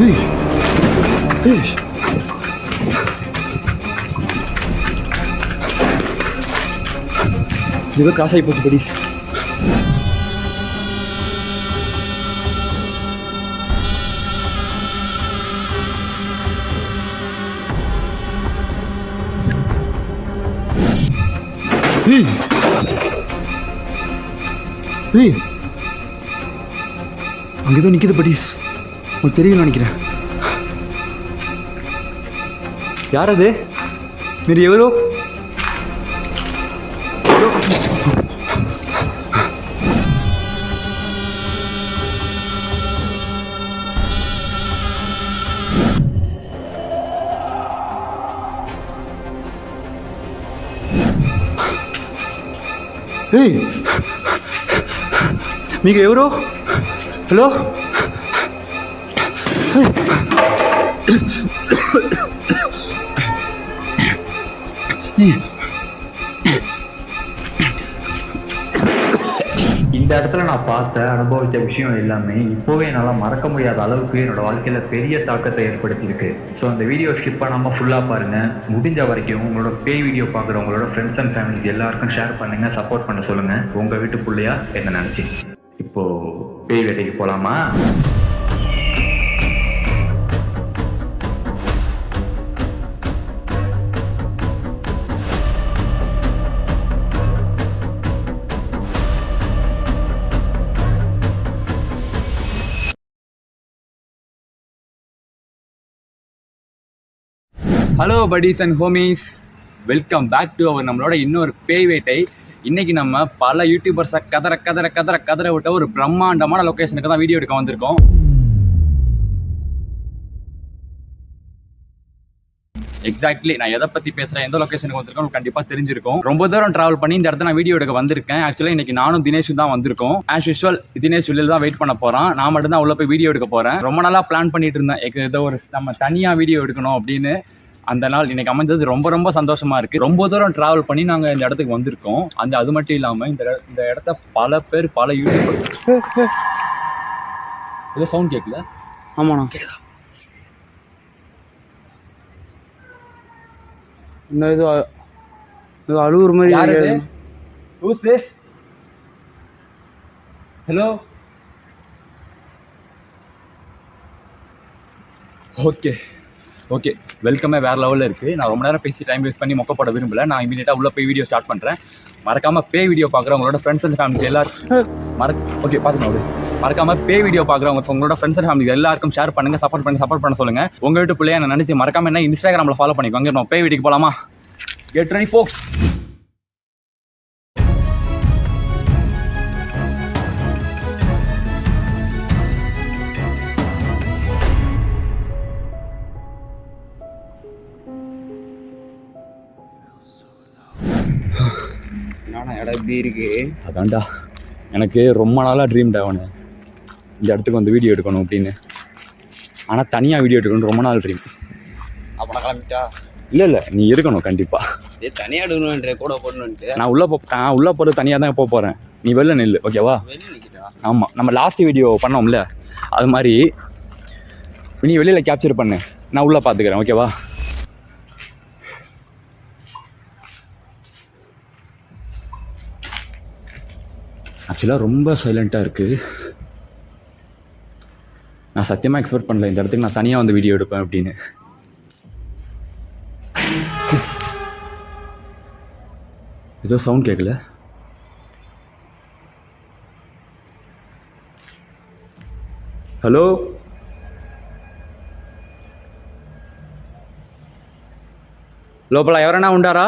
ఏయ్ ఏయ్ ఇదిగో క్రాస్ అయిపోతుంది బడీస్. ஏய் ஏய் அங்கேதான் நிற்கிது படீஸ். உங்களுக்கு தெரியும் நினைக்கிறேன். யார் அது? మీరు ఎవరు? ఏయ్ మీకు ఎవరు? హలో இந்த இடத்துல நான் பார்த்த அனுபவித்த விஷயம் எல்லாமே இப்போவே என்னால் மறக்க முடியாத அளவுக்கு என்னோட வாழ்க்கையில் பெரிய தாக்கத்தை ஏற்படுத்தியிருக்கு. ஸோ அந்த வீடியோ ஸ்கிப் பண்ணாமல் ஃபுல்லாக பாருங்கள். முடிஞ்ச வரைக்கும் உங்களோட பேய் வீடியோ பார்க்குறவங்களோட ஃப்ரெண்ட்ஸ் அண்ட் ஃபேமிலிஸ் எல்லாருக்கும் ஷேர் பண்ணுங்கள், சப்போர்ட் பண்ண சொல்லுங்கள். உங்கள் வீட்டு பிள்ளையா என்ன நினச்சி. இப்போது பேய் வேட்டைக்கு போகலாமா? Hello buddies and homies, welcome back to our நம்மளோட இன்னொரு பேய் வேட்டை. இன்றைக்கி நம்ம பல யூடியூபர்ஸை கதற விட்ட ஒரு பிரம்மாண்டமான லொக்கேஷனுக்கு தான் வீடியோ எடுக்க வந்திருக்கோம். எக்ஸாக்ட்லி நான் எதை பற்றி பேசுகிறேன், எந்த லொக்கேஷனுக்கு வந்திருக்கோம் கண்டிப்பாக தெரிஞ்சிருக்கும். ரொம்ப தூரம் ட்ராவல் பண்ணி இந்த இடத்துல நான் வீடியோ எடுக்க வந்திருக்கேன். ஆக்சுவலாக இன்றைக்கி நானும் தினேஷும் தான் வந்திருக்கோம். ஆஸ் யூஷுவல் தினேஷ் வெளியில் தான் வெயிட் பண்ண போகிறான். நான் மட்டும் தான் உள்ள போய் வீடியோ எடுக்க போகிறேன். ரொம்ப நாளாக பிளான் பண்ணிட்டு இருந்தேன் ஏதோ ஒரு நம்ம தனியாக வீடியோ எடுக்கணும் அப்படின்னு. அந்த நாள் இன்னைக்கு அமைஞ்சது ரொம்ப சந்தோஷமா இருக்கு. ரொம்ப தூரம் டிராவல் பண்ணி நாங்கள் இந்த இடத்துக்கு வந்திருக்கோம். அது மட்டும் இல்லாமல் இந்த இடத்த பல பேர் பல யூடியூபர் ஏதோ சவுண்ட் கேட்கல. ஆமாண்ணா கேட்கல. இன்னும் இது அழுவுற மாதிரி. ஹலோ ஓகே வெல்கமே வேறு லெவலில் இருக்குது. நான் ரொம்ப நேரம் பேசி டைம் வேஸ்ட் பண்ணி மொக்க போட விரும்பல. நான் இமீடியட்டாக உள்ளே போய் வீடியோ ஸ்டார்ட் பண்ணுறேன். மறக்காமல் பே வீடியோ பார்க்குறவங்களோட ஃப்ரெண்ட்ஸ் அண்ட் ஃபேமிலிஸ் எல்லாரும் பார்த்துக்கணும். மறக்காமல் பே வீடியோ பார்க்குறவங்க உங்களோட ஃப்ரெண்ட்ஸ் அண்ட் ஃபேமிலிஸ் எல்லாருக்கும் ஷேர் பண்ணுங்கள், சப்போர்ட் பண்ண சொல்லுங்கள். உங்கள் வீட்டு பிள்ளைய நான் நினச்சி மறக்காமல் என்ன இன்ஸ்டாகிராமில் ஃபாலோ பண்ணிக்கோங்க. நம்ம பே வீடியோக்கு போகலாமா? கெட் ரெடி ஃபோக்ஸ். இடம் எப்படி இருக்கு? அதான்டா எனக்கு ரொம்ப நாளாக ட்ரீம்டா அவனு இந்த இடத்துக்கு வந்து வீடியோ எடுக்கணும் அப்படின்னு. ஆனால் தனியாக வீடியோ எடுக்கணும் ரொம்ப நாள் ட்ரீம். அப்போ நான் கிளம்பிட்டா? இல்லை நீ இருக்கணும் கண்டிப்பாக. தனியாக எடுக்கணுன்ற கூட போடணுன்ட்டு நான் உள்ளே போகிறது தனியாக தான் போகிறேன். நீ வெளில நில்லு, ஓகேவா? ஆமாம், நம்ம லாஸ்ட் வீடியோ பண்ணோம்ல அது மாதிரி நீ வெளியில் கேப்சர் பண்ணு, நான் உள்ளே பார்த்துக்கிறேன், ஓகேவா? ஆக்சுவலாக ரொம்ப சைலண்ட்டாக இருக்குது. நான் சத்தியமாக எக்ஸ்பெக்ட் பண்ணல இந்த இடத்துக்கு நான் தனியாக வந்து வீடியோ எடுப்பேன் அப்படின்னு. ஏதோ சவுண்ட் கேட்கல. ஹலோ లోపల ఎవరైనా ఉండారా?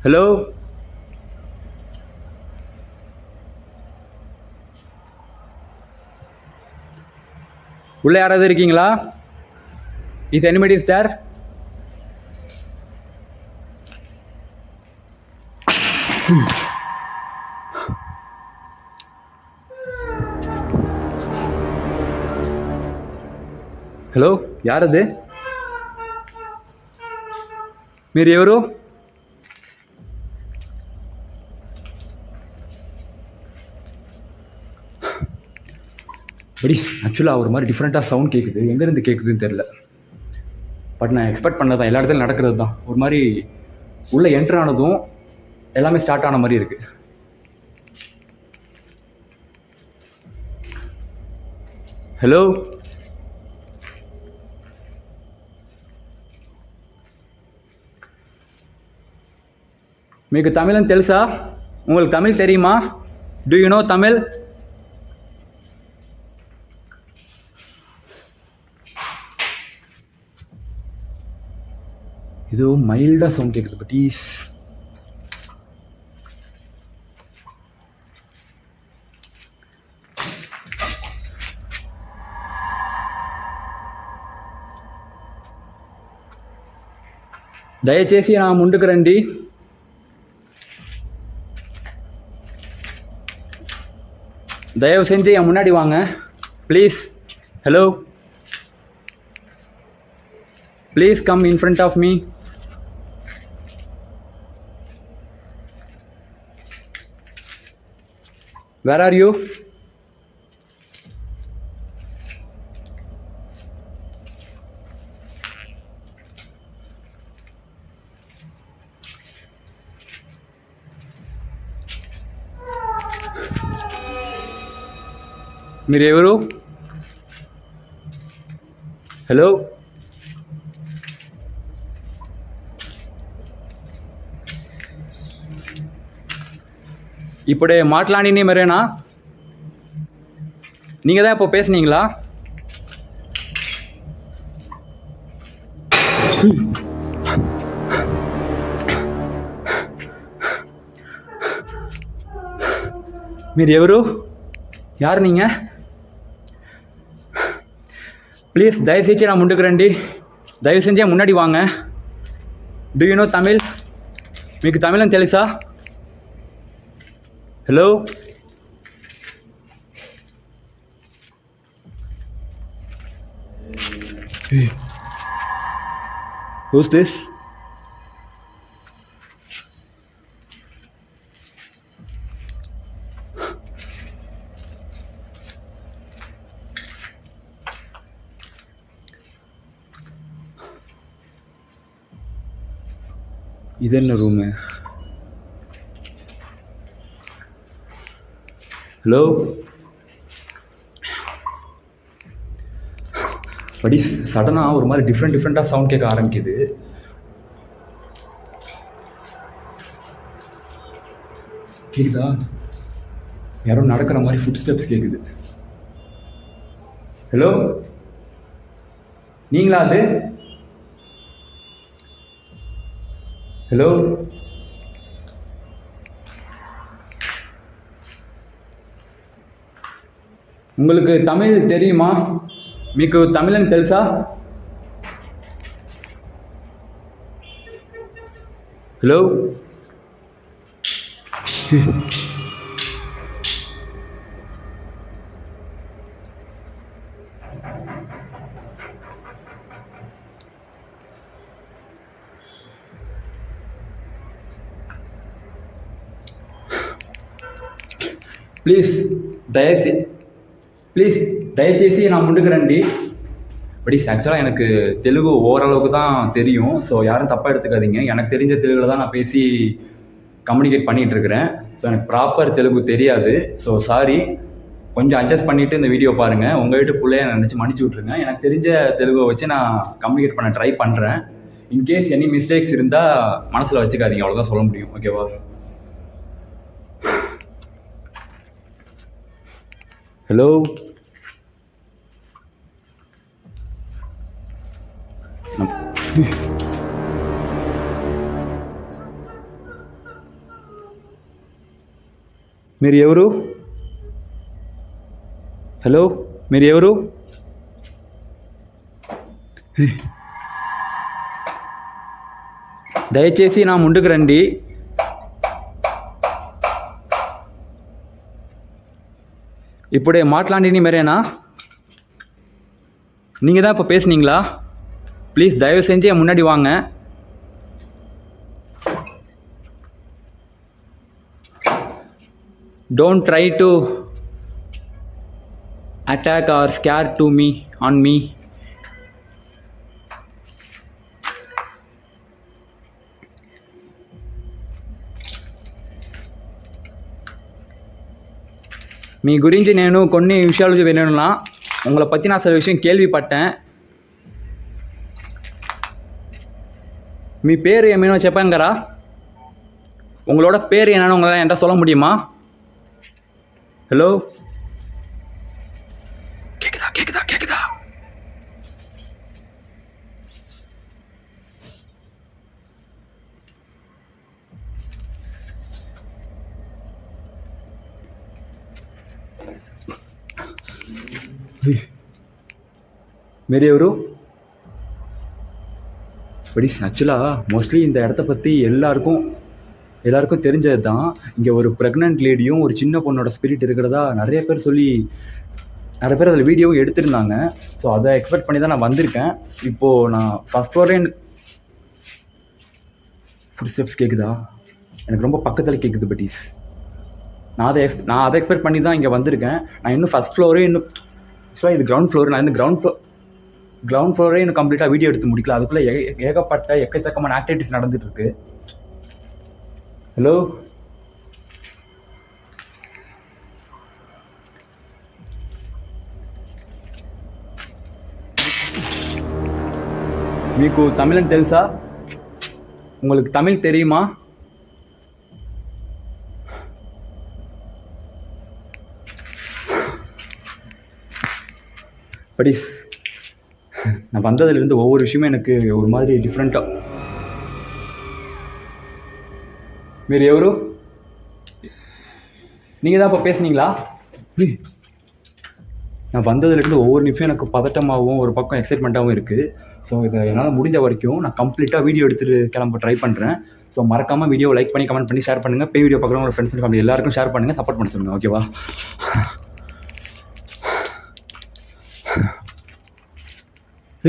హలో உள்ள யாராவது இருக்கீங்களா? Is anybody is there? Hello యారది? మీరు ఎవరు? படி ஆக்சுவலாக ஒரு மாதிரி டிஃப்ரெண்ட்டாக சவுண்ட் கேட்குது, எங்கேருந்து கேட்குதுன்னு தெரில. பட் நான் எக்ஸ்பெக்ட் பண்ணது தான், எல்லா இடத்துலையும் நடக்கிறது தான். ஒரு மாதிரி உள்ளே என்ட்ரு ஆனதும் எல்லாமே ஸ்டார்ட் ஆன மாதிரி இருக்குது. ஹலோ, మీకు தமிழன் తెలుసா? உங்களுக்கு தமிழ் தெரியுமா? To you know Tamil? இது மைல்டாக சவுண்ட் கேட்குது பட்டீஸ். దయచేసి నా ముందుకు రండి. தயவு செஞ்சு என் முன்னாடி வாங்க please. Hello, please come in front of me. Where are you? మీరు ఎవరు? హలో, இப்படி மாட்டலானே மரேனா? நீங்கள் தான் இப்போ பேசுனீங்களா? మీరు ఎవరు? யார் நீங்கள்? ப்ளீஸ் தயவு செஞ்சு நான் முன்னுக்கு రండి. தயவு செஞ்சு முன்னாடி வாங்க. To you know Tamil? మీకు தமிழன் తెలుసా? Hello, who's this? இது என்ன ரூமு? ஹலோ, படி சடனாக ஒரு மாதிரி டிஃப்ரெண்ட்டாக சவுண்ட் கேட்க ஆரம்பிக்குது. கேக்குதா? யாரோ நடக்கிற மாதிரி ஃபுட் ஸ்டெப்ஸ் கேட்குது. ஹலோ, நீங்களா அது? ஹலோ, உங்களுக்கு தமிழ் தெரியுமா? మీకు தமிழன் తెలుసా? ஹலோ, ப்ளீஸ் దయచేసి நான் முன்னுக்கு రండి. படி ஆக்சுவலாக எனக்கு தெலுங்கு ஓரளவுக்கு தான் தெரியும். ஸோ யாரும் தப்பாக எடுத்துக்காதீங்க. எனக்கு தெரிஞ்ச தெலுங்கில் தான் நான் பேசி கம்யூனிகேட் பண்ணிகிட்ருக்கிறேன். ஸோ எனக்கு ப்ராப்பர் தெலுங்கு தெரியாது. ஸோ சாரி, கொஞ்சம் அட்ஜஸ்ட் பண்ணிவிட்டு இந்த வீடியோ பாருங்கள். உங்கள் வீட்டு பிள்ளைய நினச்சி மன்னிச்சு விட்ருங்க. எனக்கு தெரிஞ்ச தெலுங்கை வச்சு நான் கம்யூனிகேட் பண்ண ட்ரை பண்ணுறேன். இன்கேஸ் எனி மிஸ்டேக்ஸ் இருந்தால் மனசில் வச்சுக்காதீங்க, அவ்வளோதான் சொல்ல முடியும். ஓகேவா? ஹலோ, మీరు ఎవరు? హలో, మీరు ఎవరు? దయచేసి నా ముందుకు రండి. இப்படி மாட்டலாண்டினி மரேனா? நீங்கள் தான் இப்போ பேசுனீங்களா? ப்ளீஸ் தயவு செஞ்சு என் முன்னாடி வாங்க. Don't try to attack or scare to me on me. మీ గురించి నేను కొన్ని విషయాలు విననున్నా உங்களை பற்றி நான் சில விஷயம் கேள்விப்பட்டேன். మీ పేరు ఏమైనా చెప్పంగారా? உங்களோட பேர் என்னன்னு உங்களால் என்கிட்ட சொல்ல முடியுமா? ஹலோ, கேக்குதா கேக்குதா கேக்குதா? மேரி ఎవరు? படி ஆக்சுவலாக மோஸ்ட்லி இந்த இடத்த பற்றி எல்லாருக்கும் தெரிஞ்சது தான். இங்கே ஒரு ப்ரெக்னென்ட் லேடியும் ஒரு சின்ன பொண்ணோட ஸ்பிரிட் இருக்கிறதா நிறைய பேர் அதில் வீடியோவும் எடுத்திருந்தாங்க. ஸோ அதை எக்ஸ்பெக்ட் பண்ணி தான் நான் வந்திருக்கேன். இப்போது நான் ஃபஸ்ட் ஃப்ளோரே ஃபுட் ஸ்டெப்ஸ் கேட்குதா? எனக்கு ரொம்ப பக்கத்தில் கேட்குது பட்டீஸ். நான் அதை எக்ஸ்பெக்ட் பண்ணி தான் இங்கே வந்திருக்கேன். நான் இன்னும் ஃபஸ்ட் ஃப்ளோரே ஆக்சுவலாக இது கிரவுண்ட் ஃப்ளோர். நான் இந்த கிரவுண்ட் ஃப்ளோரே இன்னும் கம்ப்ளீட்டாக வீடியோ எடுத்து முடிக்கல. அதுக்குள்ளே ஏகப்பட்ட எக்கச்சக்கமான ஆக்டிவிட்டிஸ் நடந்துகிட்ருக்கு. హలో, మీకు తమిళం తెలుసా? உங்களுக்கு தமிழ் தெரியுமா? படிஸ், நான் வந்ததுலேருந்து ஒவ்வொரு விஷயமும் எனக்கு ஒரு மாதிரி டிஃப்ரெண்ட்டாக. మీరు ఎవరు? நீங்கள் தான் இப்போ பேசுனீங்களா? நான் வந்ததுலேருந்து ஒவ்வொரு நிமிஷம் எனக்கு பதட்டமாகவும் ஒரு பக்கம் எக்ஸைட்மெண்ட்டாகவும் இருக்குது. ஸோ இதை என்னால் முடிஞ்ச வரைக்கும் நான் கம்ப்ளீட்டாக வீடியோ எடுத்துகிட்டு கிளம்ப ட்ரை பண்ணுறேன். ஸோ மறக்காமல் வீடியோ லைக் பண்ணி கமெண்ட் பண்ணி ஷேர் பண்ணுங்கள். பேய் வீடியோ பார்க்குறவங்க ஃப்ரெண்ட்ஸ் அண்ட் ஃபேமிலி எல்லாருக்கும் ஷேர் பண்ணுங்கள், சப்போர்ட் பண்ண சொல்லுங்கள். ஓகேவா?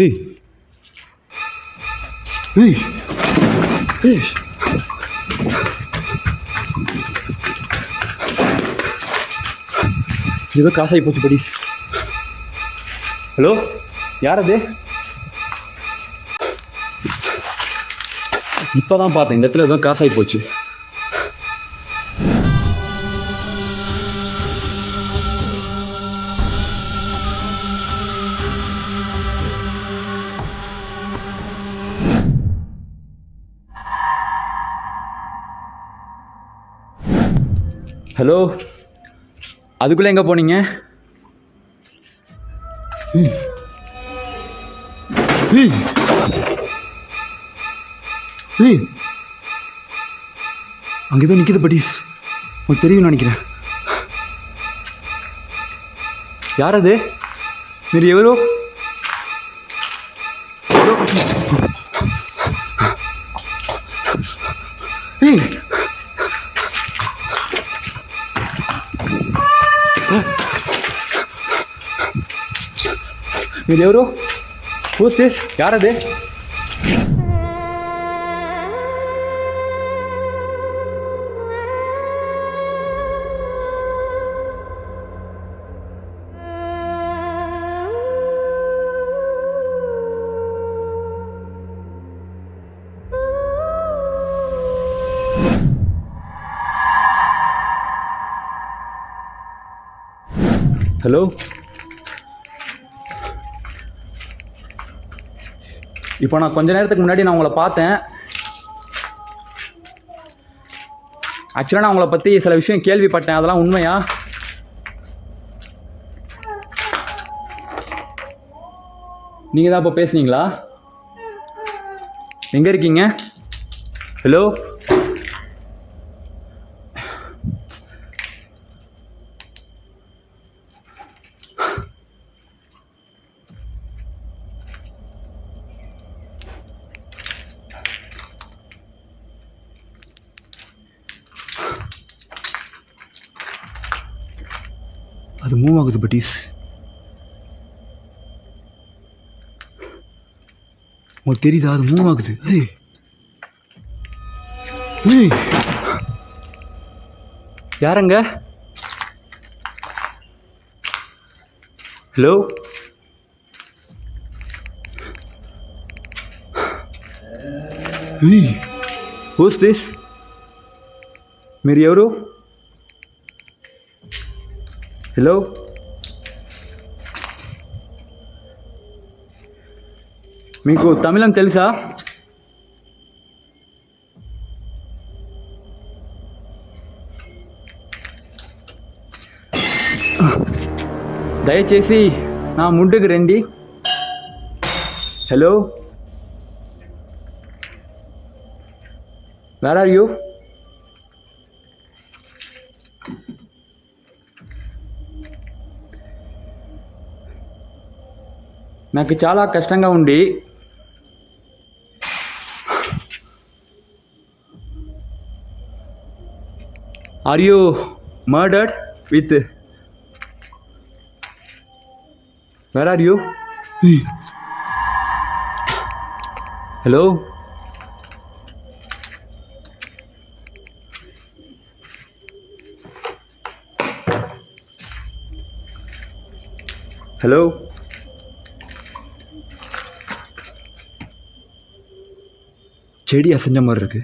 ஏய் ஏய் ஏய், ஏதோ காசாகி போச்சு படிஸ். ஹலோ, யார் அது? இப்போ தான் பார்த்தேன், இந்த இடத்துல ஏதோ காசாகி போச்சு. ஹலோ, அதுக்குள்ளே எங்கே போனீங்க? அங்கே தான் நிற்கிது பட்டீஸ், உங்களுக்கு தெரியும்னு நினைக்கிறேன். யார் அது? మీరు ఎవరు? మీరు ఎవరు? Who's this? యారది? ஹலோ, இப்போ நான் கொஞ்ச நேரத்துக்கு முன்னாடி நான் உங்களை பார்த்தேன். ஆக்சுவலாக நான் உங்களை பற்றி சில விஷயம் கேள்விப்பட்டேன், அதெல்லாம் உண்மையா? நீங்கள் தான் இப்போ பேசுனீங்களா? எங்கே இருக்கீங்க? ஹலோ, அது மூவ் ஆகுது பட்டீஸ். உங்களுக்கு தெரியுதா? அது மூவ் ஆகுது. யாரங்க? Hello who's this? మీరు ఎవరు? హలో మీకు తమిళం తెలుసా? దయచేసి నా ముందుకు రండి. Hello where are you? నాకు చాలా కష్టంగా ఉంది. Are you murdered with? Where are you? Hello hello செடி அசைஞ்ச மாதிரி இருக்கு.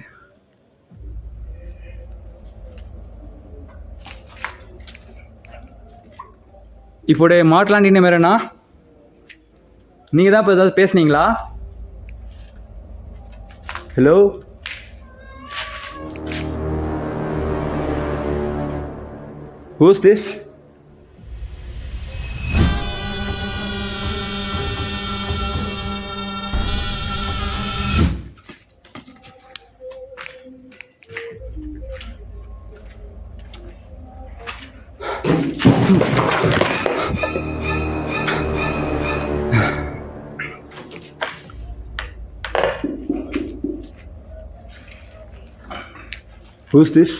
இப்போடைய மாட்டலாண்டின மேரேனா? நீங்கள் தான் இப்போ ஏதாவது பேசுனீங்களா? Hello who's this? Who's this?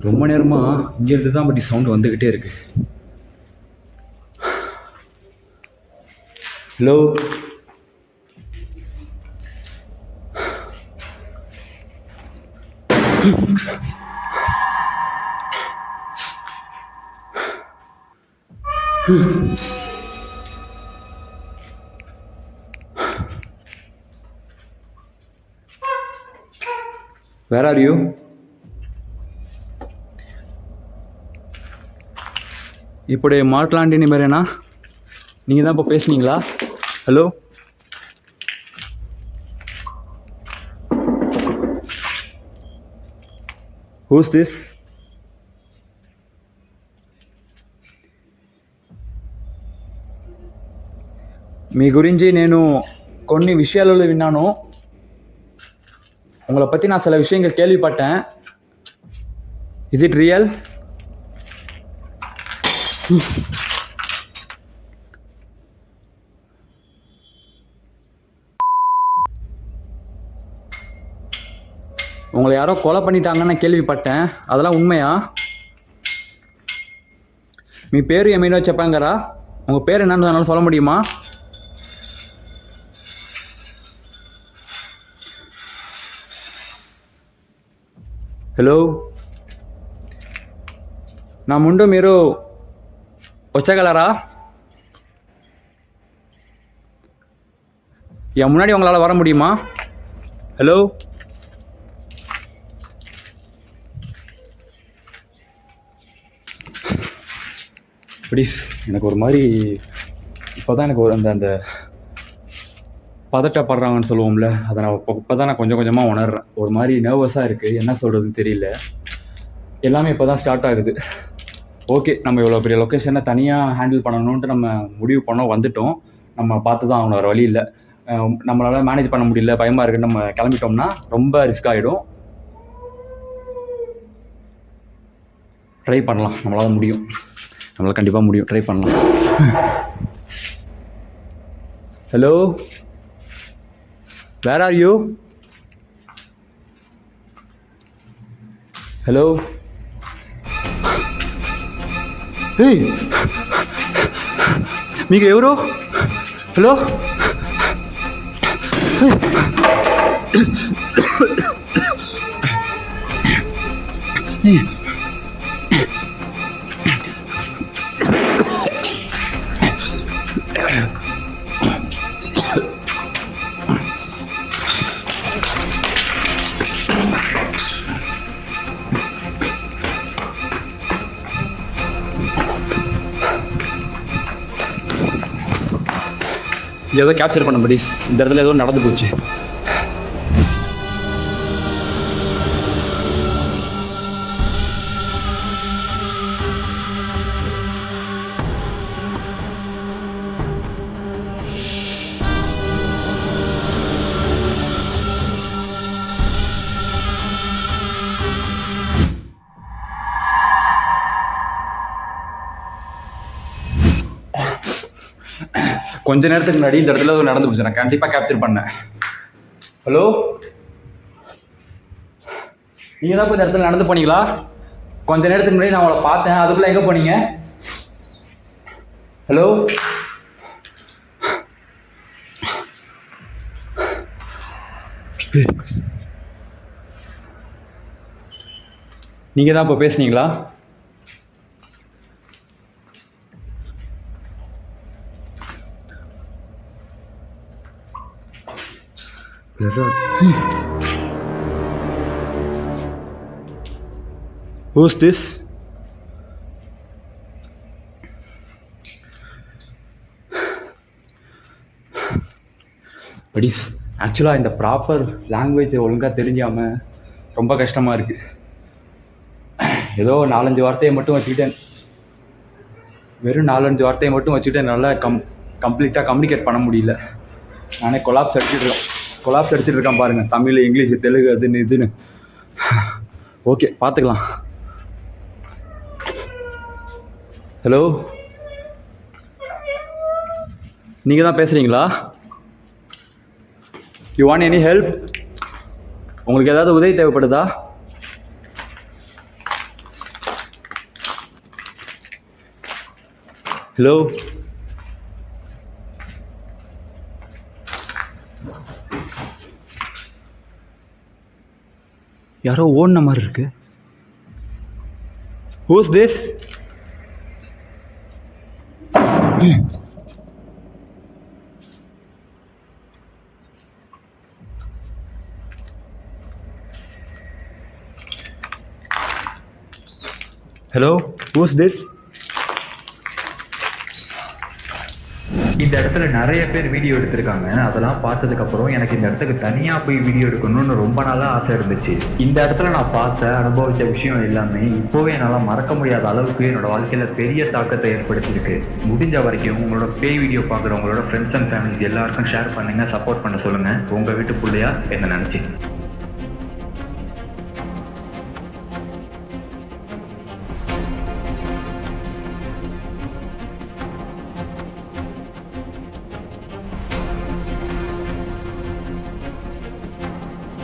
ரொம்ப நேரமா இங்கிருந்து தான் பட் சவுண்ட் வந்துக்கிட்டே இருக்கு. Hello Where are you? இப்போடைய மாட்டலாண்டினி மேரேனா? நீங்கள் தான் இப்போ பேசுனீங்களா? Hello who's this? మీ గురించి నేను కొన్ని విషయాలలో విన్నాను. உங்களை பற்றி நான் சில விஷயங்கள் கேள்விப்பட்டேன். Is it real? உங்களை யாரோ கொலை பண்ணிட்டாங்கன்னு கேள்விப்பட்டேன். அதெல்லாம் உண்மையா? మీ పేరు ఏమైనా చెప్పంగారా? உங்கள் பேர் என்னன்னு என்னால் சொல்ல முடியுமா? హలో నా ముందు మీరు వచ్చగలరా? என் முன்னாடி உங்களால் வர முடியுமா? Hello please. எனக்கு ஒரு மாதிரி இப்போ தான் எனக்கு ஒரு அந்த பதட்டப்படுறாங்கன்னு சொல்லுவோம்ல, அதை நான் இப்போ தான் நான் கொஞ்சம் கொஞ்சமாக உணர்றேன். ஒரு மாதிரி நர்வஸாக இருக்குது, என்ன சொல்கிறதுன்னு தெரியல. எல்லாமே இப்போ தான் ஸ்டார்ட் ஆகுது. ஓகே, நம்ம இவ்வளோ பெரிய லொக்கேஷனை தனியாக ஹேண்டில் பண்ணணுன்ட்டு நம்ம முடிவு பண்ணோம், வந்துட்டோம். நம்ம பார்த்து தான் அவங்கள வழி இல்லை. நம்மளால் மேனேஜ் பண்ண முடியல, பயமாக இருக்குன்னு நம்ம கிளம்பிட்டோம்னா ரொம்ப ரிஸ்க் ஆகிடும். ட்ரை பண்ணலாம், நம்மளால் முடியும். நம்மளால் கண்டிப்பாக முடியும், ட்ரை பண்ணலாம். Hello where are you? Hello మీకు ఎవరు? హలో ஏதோ கேப்சர் பண்ண படி இந்த இடத்துல ஏதோ நடந்து போச்சு. கொஞ்ச நேரத்துக்கு முன்னாடி இந்த இடத்துல ஏதோ நடந்து போச்சு. நான் கண்டிப்பாக கேப்சர் பண்ணேன். ஹலோ, நீங்கள் தான் இப்போ இந்த இடத்துல நடந்து போனீங்களா? கொஞ்ச நேரத்துக்கு முன்னாடி நான் உங்களை பார்த்தேன். அதுக்குள்ளே எங்கே போனீங்க? ஹலோ, நீங்கள் தான் இப்போ பேசுனீங்களா? Who's this? படிஸ் ஆக்சுவலாக இந்த ப்ராப்பர் லாங்குவேஜ் ஒழுங்காக தெரிஞ்சாமல் ரொம்ப கஷ்டமாக இருக்குது. ஏதோ 4-5 வார்த்தையை மட்டும் வச்சுக்கிட்டேன். வெறும் 4-5 வார்த்தையை மட்டும் வச்சுக்கிட்டு நல்லா கம்ப்ளீட்டாக கம்யூனிகேட் பண்ண முடியல. நானே கொலாப்ஸ் அடிச்சுட்டு இருக்கேன் பாருங்கள். தமிழ், இங்கிலீஷ், தெலுங்கு, அதுன்னு இதுன்னு. ஓகே, பார்த்துக்கலாம். ஹலோ, நீங்கள் தான் பேசுகிறீங்களா? You want any help? உங்களுக்கு ஏதாவது உதவி தேவைப்படுதா? ஹலோ, யாரோ ஓடின மாதிரி இருக்கு. Who's this? Hello, who's this? இந்த இடத்துல நிறைய பேர் வீடியோ எடுத்திருக்காங்க. அதெல்லாம் பார்த்ததுக்கப்புறம் எனக்கு இந்த இடத்துக்கு தனியாக போய் வீடியோ எடுக்கணும்னு ரொம்ப நாளாக ஆசை இருந்துச்சு. இந்த இடத்துல நான் பார்த்த அனுபவித்த விஷயம் எல்லாமே இப்போவே என்னால் மறக்க முடியாத அளவுக்கு என்னோட வாழ்க்கையில் பெரிய தாக்கத்தை ஏற்படுத்தியிருக்கு. முடிஞ்ச வரைக்கும் உங்களோட பேய் வீடியோ பார்க்குறவங்களோட ஃப்ரெண்ட்ஸ் அண்ட் ஃபேமிலிஸ் எல்லாருக்கும் ஷேர் பண்ணுங்கள், சப்போர்ட் பண்ண சொல்லுங்கள். உங்கள் வீட்டு பிள்ளையா என்ன நினச்சி